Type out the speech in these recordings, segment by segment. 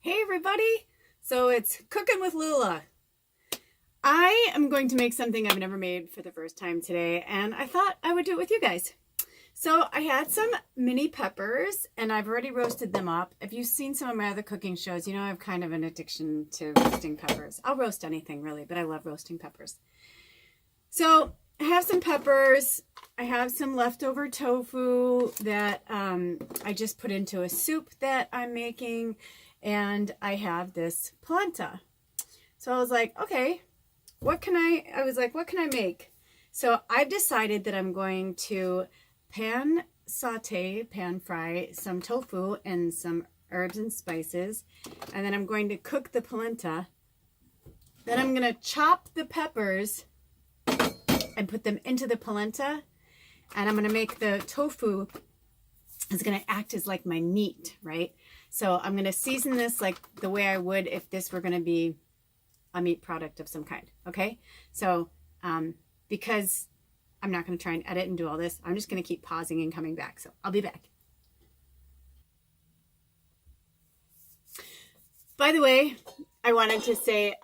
Hey everybody! So it's Cooking with Lula. I am going to make something I've never made for the first time today, and I thought I would do it with you guys. So I had some mini peppers, and I've already roasted them up. If you've seen some of my other cooking shows, you know I have kind of an addiction to roasting peppers. I'll roast anything really, but I love roasting peppers. So I have some peppers. I have some leftover tofu that I just put into a soup that I'm making. And I have this polenta. So I was like, okay, what can I make? So I've decided that I'm going to pan fry some tofu and some herbs and spices. And then I'm going to cook the polenta. Then I'm going to chop the peppers and put them into the polenta. And I'm going to make the tofu. It's going to act as like my meat, right? So I'm going to season this like the way I would if this were going to be a meat product of some kind, okay? So because I'm not going to try and edit and do all this, I'm just going to keep pausing and coming back. So I'll be back. By the way, I wanted to say,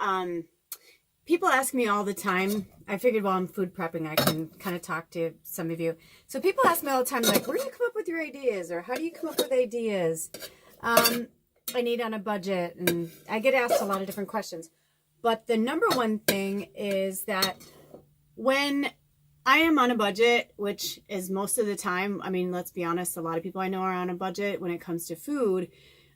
people ask me all the time. I figured while I'm food prepping, I can kind of talk to some of you. So people ask me all the time, like, where do you come up with your ideas? Or how do you come up with ideas? I need on a budget, and I get asked a lot of different questions. But the number one thing is that when I am on a budget, which is most of the time, I mean, let's be honest, a lot of people I know are on a budget when it comes to food.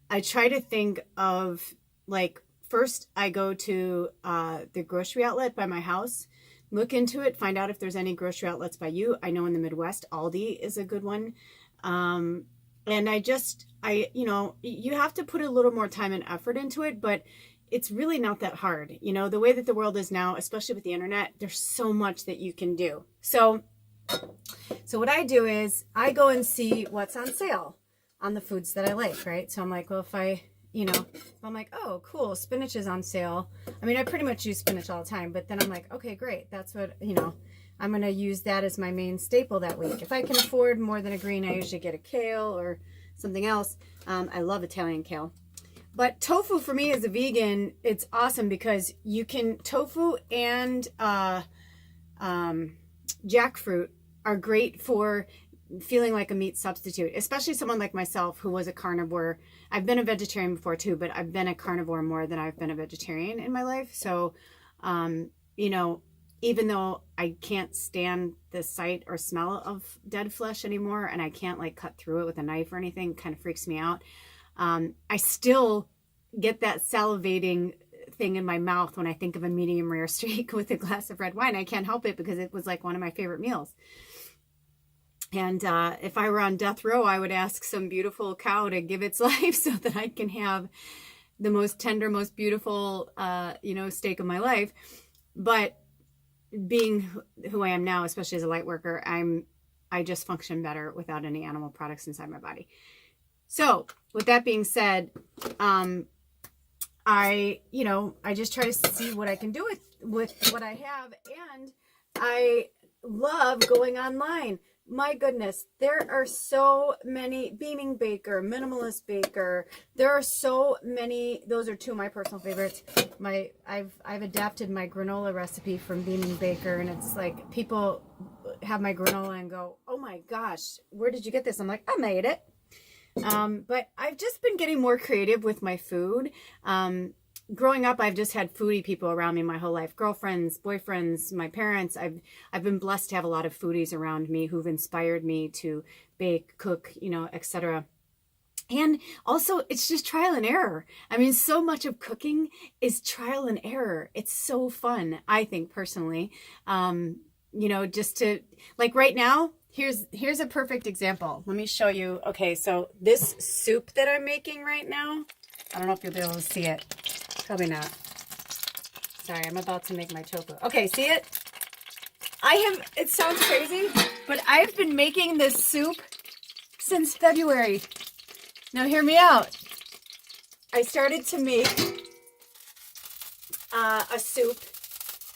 I try to think of, like, first I go to the grocery outlet by my house, look into it, find out if there's any grocery outlets by you. I know in the Midwest, Aldi is a good one. And you have to put a little more time and effort into it, but it's really not that hard. You know, the way that the world is now, especially with the internet, there's so much that you can do. So what I do is I go and see what's on sale on the foods that I like, right? So I'm like, well, I'm like, oh, cool, spinach is on sale. I mean, I pretty much use spinach all the time, but then I'm like, okay, great. That's what, I'm going to use that as my main staple that week. If I can afford more than a green, I usually get a kale or something else. I love Italian kale. But tofu for me as a vegan, it's awesome because you can, tofu and jackfruit are great for feeling like a meat substitute, especially someone like myself who was a carnivore. I've been a vegetarian before too, but I've been a carnivore more than I've been a vegetarian in my life. So, even though I can't stand the sight or smell of dead flesh anymore, and I can't like cut through it with a knife or anything, it kind of freaks me out. I still get that salivating thing in my mouth when I think of a medium rare steak with a glass of red wine. I can't help it because it was like one of my favorite meals. And if I were on death row, I would ask some beautiful cow to give its life so that I can have the most tender, most beautiful, steak of my life. But being who I am now, especially as a light worker, I just function better without any animal products inside my body. So with that being said, I just try to see what I can do with what I have. And I love going online. My goodness, there are so many. Beaming Baker, Minimalist Baker. There are so many. Those are two of my personal favorites. I've adapted my granola recipe from Beaming Baker, and it's like people have my granola and go, "Oh my gosh, where did you get this?" I'm like, "I made it." But I've just been getting more creative with my food. Growing up, I've just had foodie people around me my whole life. Girlfriends, boyfriends, my parents. I've been blessed to have a lot of foodies around me who've inspired me to bake, cook, etc. And also, it's just trial and error. I mean, so much of cooking is trial and error. It's so fun, I think, personally. Just to, like right now, here's a perfect example. Let me show you. Okay, so this soup that I'm making right now, I don't know if you'll be able to see it. Probably not. Sorry, I'm about to make my tofu. Okay, see it? It sounds crazy, but I've been making this soup since February. Now hear me out. I started to make a soup,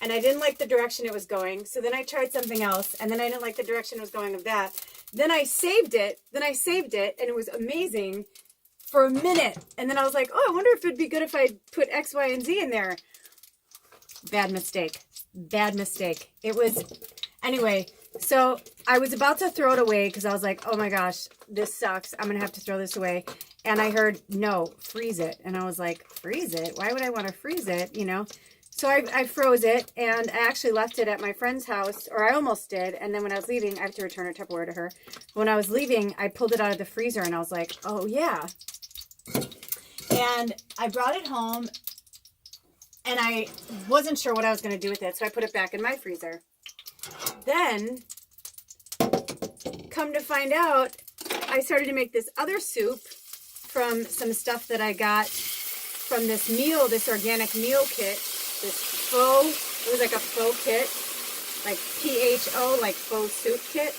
and I didn't like the direction it was going. So then I tried something else, and then I didn't like the direction it was going of that. Then I saved it, and it was amazing. for a minute. And then I was like, oh, I wonder if it'd be good if I put X, Y, and Z in there. Bad mistake. Bad mistake. It was, anyway, so I was about to throw it away because I was like, oh my gosh, this sucks. I'm going to have to throw this away. And I heard, no, freeze it. And I was like, freeze it? Why would I want to freeze it? You know? So I froze it, and I actually left it at my friend's house, or I almost did. And then when I was leaving, I have to return a Tupperware to her. When I was leaving, I pulled it out of the freezer, and I was like, oh yeah. And I brought it home, and I wasn't sure what I was going to do with it, so I put it back in my freezer. Then, come to find out, I started to make this other soup from some stuff that I got from this meal, this organic meal kit, this faux, it was like a faux kit, like PHO, like faux soup kit.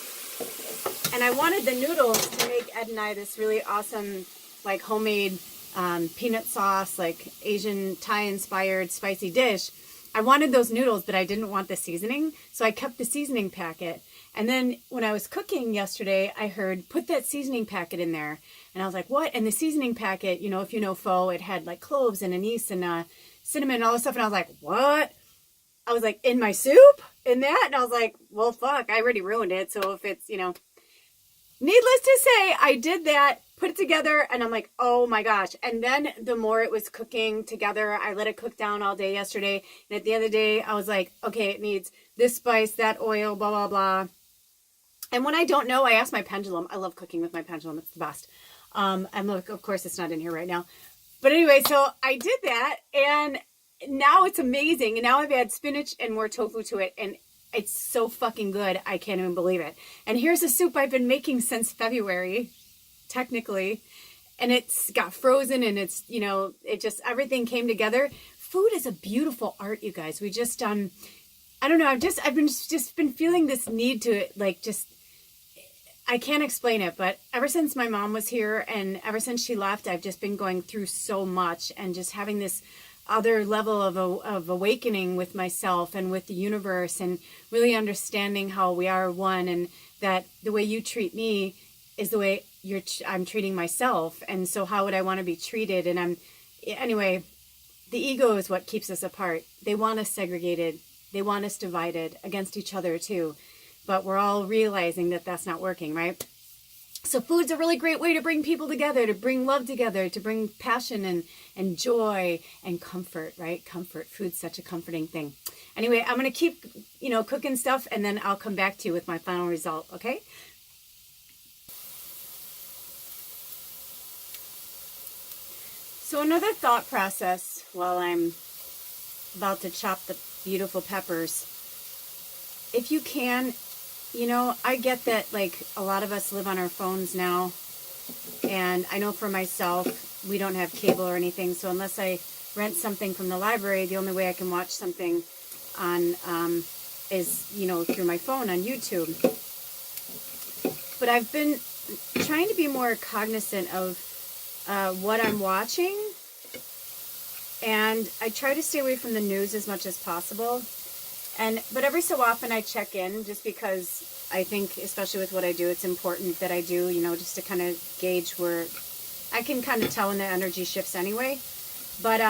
And I wanted the noodles to make Ed and I this really awesome, like homemade peanut sauce, like Asian Thai-inspired spicy dish. I wanted those noodles, but I didn't want the seasoning, so I kept the seasoning packet. And then when I was cooking yesterday, I heard, put that seasoning packet in there. And I was like, what? And the seasoning packet, you know, if you know pho, it had like cloves and anise and cinnamon and all this stuff. And I was like, what? I was like, in my soup? In that? And I was like, well, fuck, I already ruined it. So if it's, you know, needless to say, I did that, put it together, and I'm like, oh my gosh. And then the more it was cooking together, I let it cook down all day yesterday. And at the end of the day, I was like, okay, it needs this spice, that oil, blah, blah, blah. And when I don't know, I ask my pendulum. I love cooking with my pendulum. It's the best. I'm like, of course, it's not in here right now. But anyway, so I did that, and now it's amazing. And now I've added spinach and more tofu to it, and it's so fucking good. I can't even believe it. And here's a soup I've been making since February, technically. And it's got frozen, and it's, you know, it just, everything came together. Food is a beautiful art, you guys. We just, I don't know. I've been feeling this need to, like, just, I can't explain it, but ever since my mom was here and ever since she left, I've just been going through so much and just having this other level of awakening with myself and with the universe, and really understanding how we are one, and that the way you treat me is the way I'm treating myself. And so how would I want to be treated? And anyway, the ego is what keeps us apart. They want us segregated. They want us divided against each other too. But we're all realizing that that's not working, right? So food's a really great way to bring people together, to bring love together, to bring passion and joy and comfort, right? Comfort. Food's such a comforting thing. Anyway, I'm going to keep, you know, cooking stuff, and then I'll come back to you with my final result, okay? So another thought process while I'm about to chop the beautiful peppers. If you can, you know, I get that, like, a lot of us live on our phones now, and I know for myself, we don't have cable or anything, so unless I rent something from the library, the only way I can watch something on is, you know, through my phone on YouTube. But I've been trying to be more cognizant of what I'm watching, and I try to stay away from the news as much as possible. But every so often I check in, just because I think, especially with what I do, it's important that I do, you know, just to kind of gauge where I can kind of tell when the energy shifts anyway. But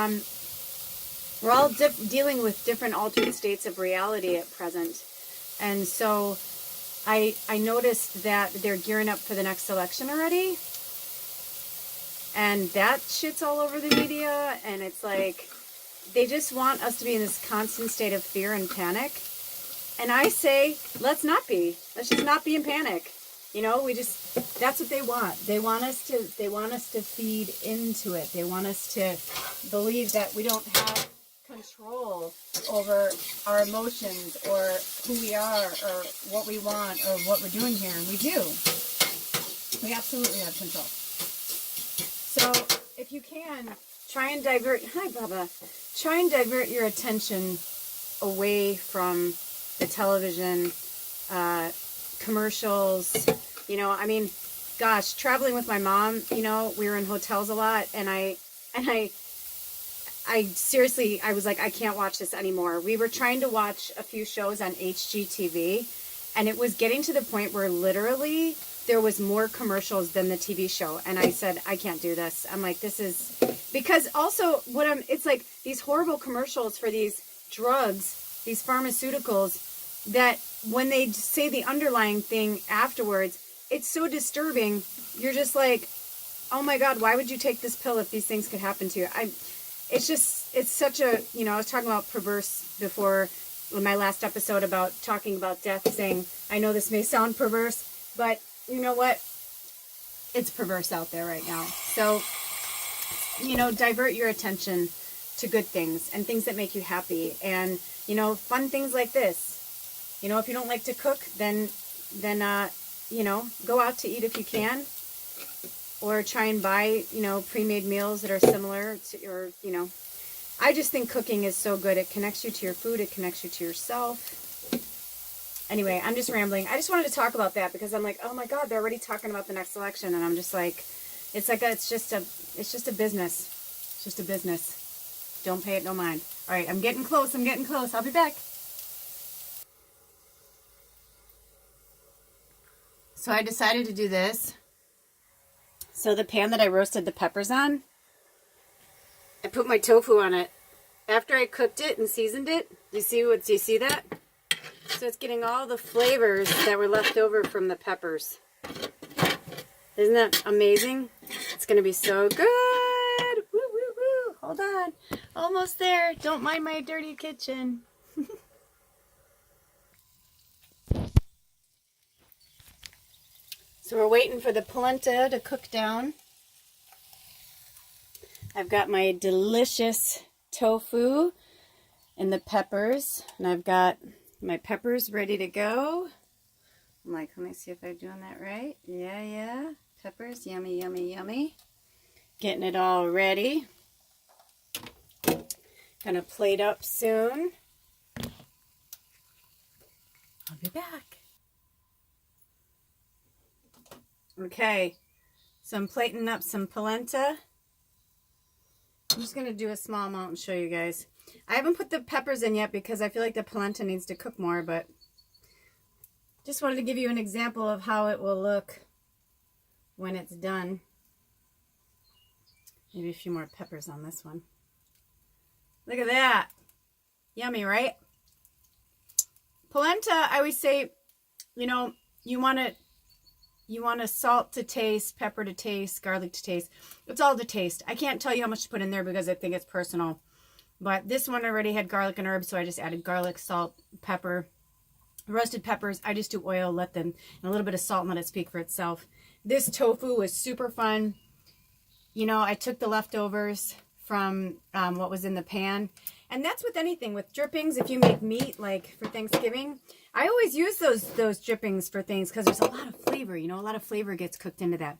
we're all dealing with different altered states of reality at present. And so I noticed that they're gearing up for the next election already. And that shit's all over the media, and it's like, they just want us to be in this constant state of fear and panic. And I say, let's not be. Let's just not be in panic. You know, that's what they want. They want us to feed into it. They want us to believe that we don't have control over our emotions or who we are or what we want or what we're doing here. And we do. We absolutely have control. So if you can, try and divert your attention away from the television, commercials. You know, I mean, gosh, traveling with my mom, you know, we were in hotels a lot, and I seriously, I was like, I can't watch this anymore. We were trying to watch a few shows on HGTV, and it was getting to the point where literally there was more commercials than the TV show. And I said, I can't do this. I'm like, this is, because also it's like these horrible commercials for these drugs, these pharmaceuticals, that when they say the underlying thing afterwards, it's so disturbing. You're just like, oh my God, why would you take this pill if these things could happen to you? It's such a, I was talking about perverse before in my last episode about talking about death, saying, I know this may sound perverse, but you know what? It's perverse out there right now. So, divert your attention to good things and things that make you happy, and, fun things like this. If you don't like to cook, then go out to eat if you can, or try and buy, pre-made meals that are similar to, or, I just think cooking is so good. It connects you to your food. It connects you to yourself. Anyway, I'm just rambling. I just wanted to talk about that because I'm like, oh my God, they're already talking about the next election. And I'm just like, it's just a business. It's just a business. Don't pay it no mind. All right, I'm getting close. I'll be back. So I decided to do this. So the pan that I roasted the peppers on, I put my tofu on it. After I cooked it and seasoned it, do you see that? So it's getting all the flavors that were left over from the peppers. Isn't that amazing? It's going to be so good. Woo, woo, woo. Hold on. Almost there. Don't mind my dirty kitchen. So we're waiting for the polenta to cook down. I've got my delicious tofu and the peppers, and I've got my peppers ready to go. I'm like, let me see if I'm doing that right. Yeah. Peppers, yummy, yummy, yummy. Getting it all ready. Gonna plate up soon. I'll be back. Okay, so I'm plating up some polenta. I'm just going to do a small amount and show you guys. I haven't put the peppers in yet because I feel like the polenta needs to cook more, but just wanted to give you an example of how it will look when it's done. Maybe a few more peppers on this one. Look at that. Yummy, right? Polenta, I always say, you want to salt to taste, pepper to taste, garlic to taste. It's all to taste. I can't tell you how much to put in there because I think it's personal. But this one already had garlic and herbs, so I just added garlic, salt, pepper. Roasted peppers, I just do oil, let them, and a little bit of salt and let it speak for itself. This tofu was super fun. I took the leftovers from what was in the pan. And that's with anything, with drippings. If you make meat, like for Thanksgiving, I always use those drippings for things because there's a lot of flavor. A lot of flavor gets cooked into that.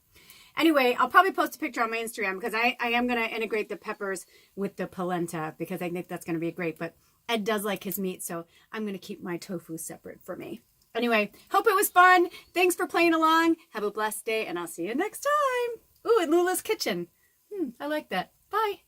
Anyway, I'll probably post a picture on my Instagram because I am going to integrate the peppers with the polenta because I think that's going to be great. But Ed does like his meat, so I'm going to keep my tofu separate for me. Anyway, hope it was fun. Thanks for playing along. Have a blessed day, and I'll see you next time. Ooh, in Lula's kitchen. I like that. Bye.